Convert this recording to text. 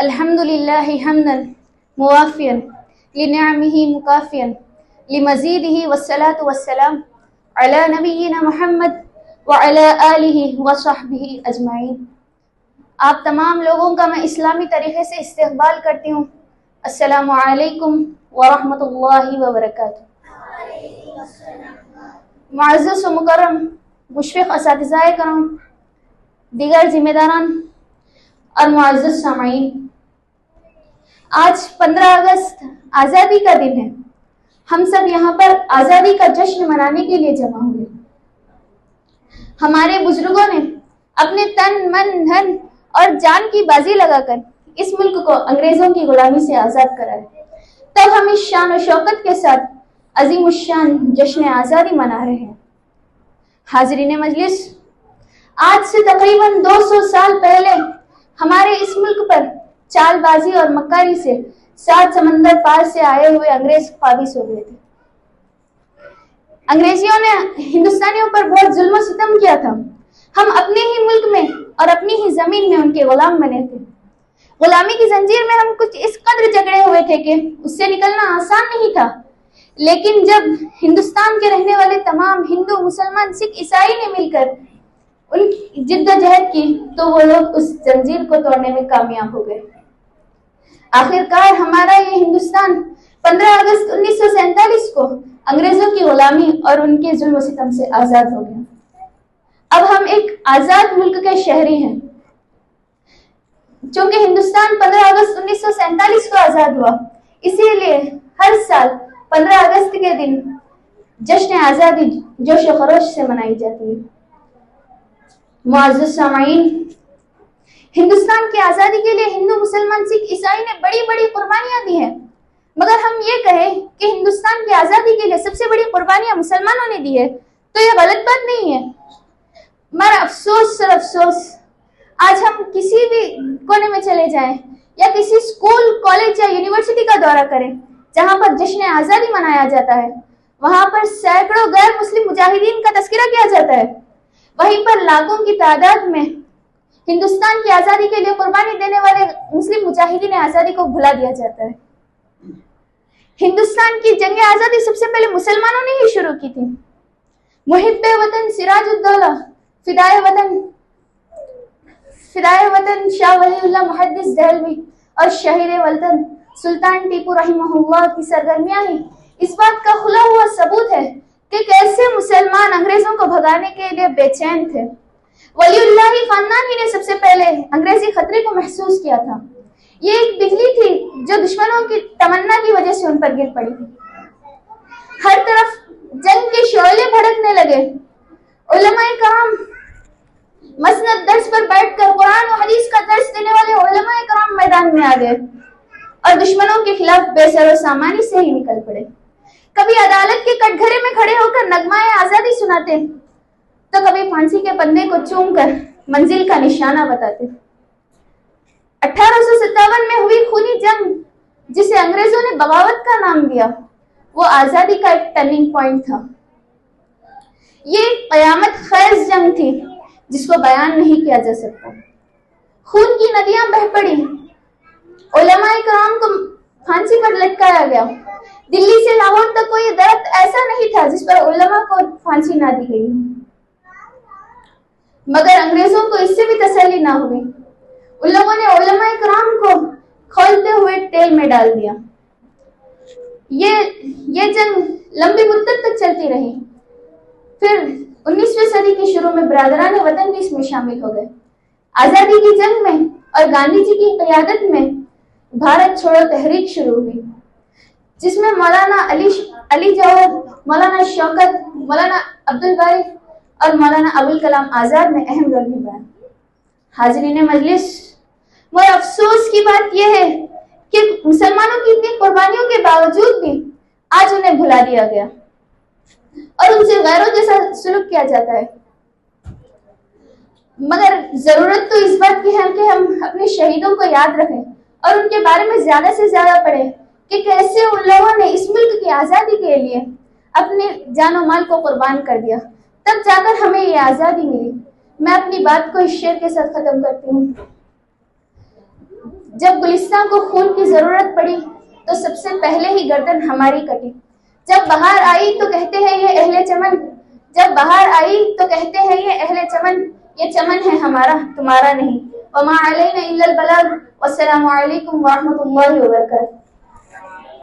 الحمد للہ حمدا موافیا لنعمہ مکافیا لمزیدہ والصلاة والسلام علی نبینا محمد وعلی آلہ وصحبہ اجمعین۔ آپ تمام لوگوں کا میں اسلامی طریقے سے استقبال کرتی ہوں۔ السلام علیکم ورحمۃ اللہ وبرکاتہ۔ معزز و مکرم مشفق اساتذہ کرام، دیگر ذمہ داران اور معزز سامعین، آج 15 اگست آزادی کا دن ہے۔ ہم سب یہاں پر آزادی کا جشن منانے کے لیے جمع ہوئے۔ ہمارے بزرگوں نے اپنے تن من دھن اور جان کی بازی لگا کر اس ملک کو انگریزوں کی غلامی سے آزاد کرایا، تب ہم اس شان و شوکت کے ساتھ عظیم الشان جشن آزادی منا رہے ہیں۔ حاضرین مجلس، آج سے تقریباً 200 سال پہلے ہمارے اس ملک پر چال بازی اور مکاری سے 7 سمندر پار سے آئے ہوئے انگریز قابض ہو گئے تھے۔ انگریزیوں نے ہندوستانیوں پر بہت ظلم و ستم کیا تھا۔ ہم اپنے ہی ملک میں اور اپنی ہی زمین میں ان کے غلام بنے تھے۔ غلامی کی زنجیر میں ہم کچھ اس قدر جکڑے ہوئے تھے کہ اس سے نکلنا آسان نہیں تھا، لیکن جب ہندوستان کے رہنے والے تمام ہندو، مسلمان، سکھ، عیسائی نے مل کر ان کی جد و جہد کی تو وہ لوگ اس زنجیر کو توڑنے میں کامیاب ہو گئے۔ آخر کار ہمارا یہ ہندوستان 15 اگست 1947 کو انگریزوں کی غلامی اور ان کے ظلم و ستم سے آزاد ہو گیا۔ اب ہم ایک آزاد ملک کے شہری ہیں۔ چونکہ ہندوستان 15 اگست 1947 کو آزاد ہوا، اسی لیے ہر سال 15 اگست کے دن جشن آزادی جوش و خروش سے منائی جاتی ہے۔ معزز سامعین، ہندوستان کی آزادی کے لیے ہندو، مسلمان، سکھ، عیسائی نے بڑی بڑی قربانیاں دی ہیں، مگر ہم یہ کہیں کہ ہندوستان کی آزادی کے لیے سب سے بڑی قربانیاں مسلمانوں نے دی ہے تو یہ غلط بات نہیں ہے۔ مگر افسوس سر افسوس، آج ہم کسی بھی کونے میں چلے جائیں یا کسی اسکول، کالج یا یونیورسٹی کا دورہ کریں جہاں پر جشن آزادی منایا جاتا ہے، وہاں پر سینکڑوں غیر مسلم مجاہدین کا تذکرہ کیا جاتا ہے، وہیں پر لاکھوں کی تعداد میں ہندوستان کی آزادی کے لیے قربانی دینے والے مسلم مجاہدین آزادی کو بھلا دیا جاتا ہے۔ ہندوستان کی جنگ آزادی سب سے پہلے مسلمانوں نے ہی شروع کی تھی۔ محب وطن سراج الدولہ، فدائے وطن شاہ ولی اللہ محدث دہلوی اور شہید وطن سلطان ٹیپو رحمہ اللہ کی سرگرمیاں ہی اس بات کا کھلا ہوا ثبوت ہے کہ کیسے مسلمان انگریزوں کو بھگانے کے لیے بے چین تھے۔ ولی اللہ خاندان ہی نے سب سے پہلے انگریزی خطرے کو محسوس کیا تھا۔ یہ ایک بجلی تھی جو دشمنوں کی تمنا کی وجہ سے ان پر گر پڑی تھی۔ ہر طرف جنگ کے شعلے بھڑکنے لگے۔ علماء کرام مسند درس پر بیٹھ کر قرآن و حدیث کا درس دینے والے علماء کرام میدان میں آ گئے اور دشمنوں کے خلاف بے سر و سامانی سے ہی نکل پڑے۔ کبھی عدالت کے کٹ گھرے میں کھڑے ہو کر نغمہ آزادی سناتے تو کبھی پھانسی کے پندے کو چوم کر منزل کا نشانہ بتاتے۔ 1857 میں ہوئی خونی جنگ، جسے انگریزوں نے بغاوت کا نام دیا، وہ آزادی کا ایک ٹرننگ پوائنٹ تھا۔ یہ ایک قیامت خیز جنگ تھی جس کو بیان نہیں کیا جا سکتا۔ خون کی ندیاں بہہ پڑی، علماء کرام کو پھانسی پر لٹکایا گیا۔ دلی سے لاہور تک کوئی درخت ایسا نہیں تھا جس پر علماء کو پھانسی نہ دی گئی، مگر انگریزوں کو اس سے بھی تسلی نہ ہوئی۔ ان لوگوں نے علماء کرام کو کھولتے ہوئے تیل میں ڈال دیا۔ یہ جنگ لمبی مدت تک چلتی رہی۔ پھر 19ویں صدی کی شروع میں برادران وطن بھی اس میں شامل ہو گئے۔ آزادی کی جنگ میں اور گاندھی جی کی قیادت میں بھارت چھوڑو تحریک شروع ہوئی، جس میں مولانا علی جوہر، مولانا شوکت، مولانا عبدالباری اور مولانا ابوالکلام آزاد نے اہم رول نبھایا۔ حاضرین مجلس، مگر افسوس کی بات یہ ہے کہ مسلمانوں کی اتنی قربانیوں کے باوجود بھی آج انہیں بھلا دیا گیا اور ان سے غیروں جیسا سلوک کیا جاتا ہے۔ مگر ضرورت تو اس بات کی ہے کہ ہم اپنے شہیدوں کو یاد رکھیں اور ان کے بارے میں زیادہ سے زیادہ پڑھیں کہ کیسے ان لوگوں نے اس ملک کی آزادی کے لیے اپنے جان و مال کو قربان کر دیا، تب جا کر ہمیں یہ آزادی ملی۔ میں اپنی بات کو اس شعر کے ساتھ ختم کرتی ہوں۔ جب گلستان کو خون کی ضرورت پڑی تو سب سے پہلے ہی گردن ہماری کٹی. جب بہار آئی تو کہتے ہیں یہ اہل چمن، جب بہار آئی تو کہتے ہیں یہ اہل چمن، یہ چمن ہے ہمارا تمہارا نہیں. وما علینا الا البلاغ. والسلام علیکم ورحمۃ اللہ وبرکاتہ.